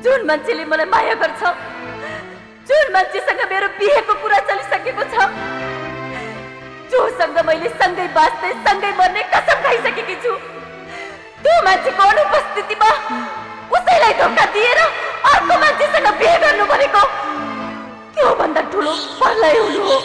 जुन मान्छेले मलाई माया गर्छ, जुन मान्छेसँग मेरो बिहेको कुरा चलिसकेको छ, जोसँग मैले सँगै बाँच्दै सँगै मर्ने कसम खाइसकेकी छु, त्यो मान्छेको अनुपस्थितिमा उसैलाई धोका दिएर अर्को मान्छेसँग बिहे गर्नु भनेको त्यो भन्दा ठुलो प्रलय हुनु हो।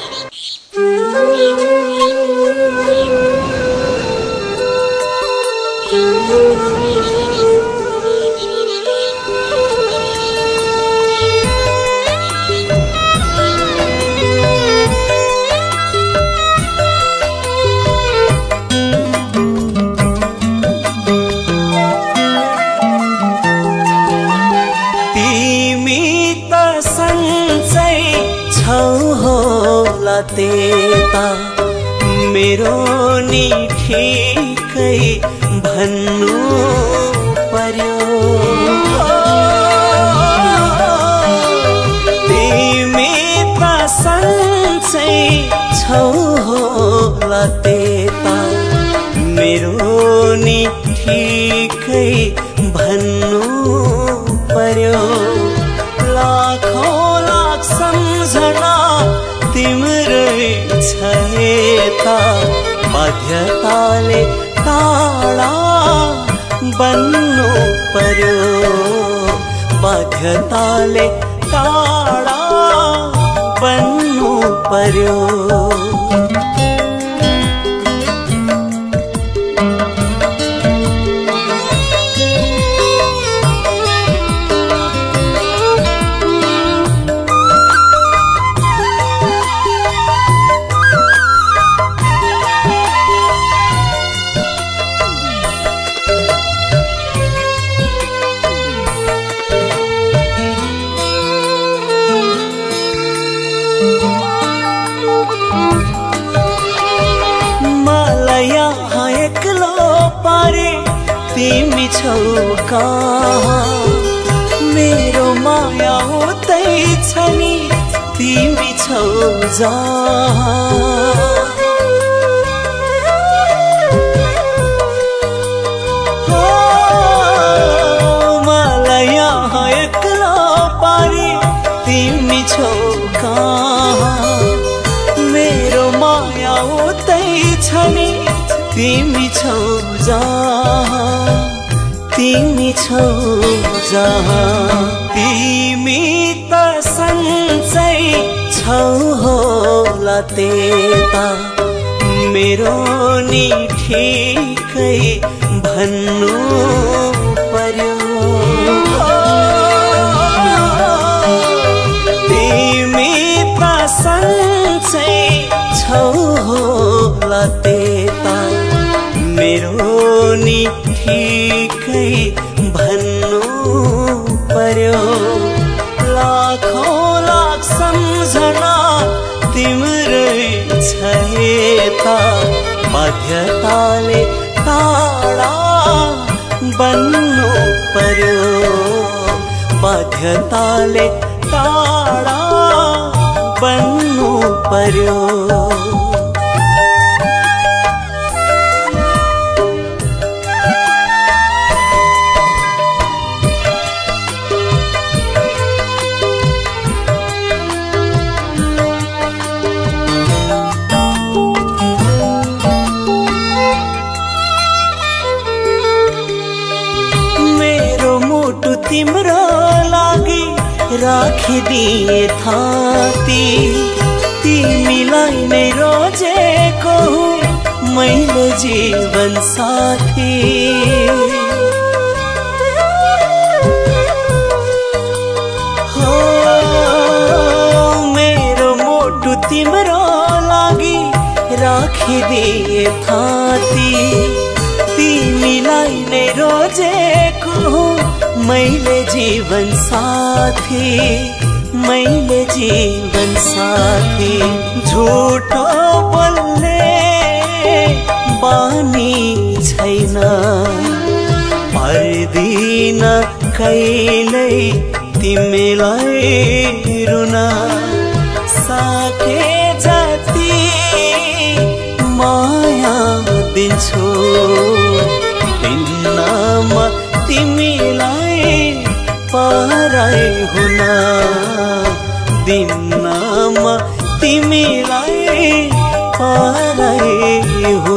तेता मेरो नि ठिकै भन्नु पर्यो। तिमी त सन्चै छौ होला तेता मेरो नि ठिकै भन्नु पर्यो। लाखौं लाख सम्झना तिम्रै छ यता बाध्यताले टाढा बन्नु पर्यो। बाध्यताले टाढा बन्नु पर्यो। तिमी छौ कहाँ मेरो माया उतै छ नि तिमी छौ जहाँ। मलाई यहाँ एक्लो पारी तिमी छौ कहाँ मेरो माया उतै छ नि तिमी छौ जहाँ। तिमी छौ जहाँ। तिमी त सन्चै छौ होला तेता मेरो नि ठिकै भन्नु पर्यो। तिमी त सन्चै छौ होला तेता मेरो नि ठिकै भन्नु पर्यो। लाखौं लाख सम्झना तिम्रै छ यता बाध्यताले टाढा बन्नु पर्यो। बाध्यताले टाढा बन्नु पर्यो। तिम्रो लागि राखिदिए थाती तिमीलाई नै रोजेको मैले जीवन साथी। हो मेरो मुटु तिम्रो लागि राखिदिए थाती तिमीलाई नै रोजेको मैले जीवन साथी। मैले जीवन साथी। झुटो बोल्ने बानी छैन पर्दिन कहिल्यै तिमीलाई रुन। साके जति माया दिन्छु दिन्नमा तिमीलाई पराई हुन दिनमा तिमीलाई पराई हुन।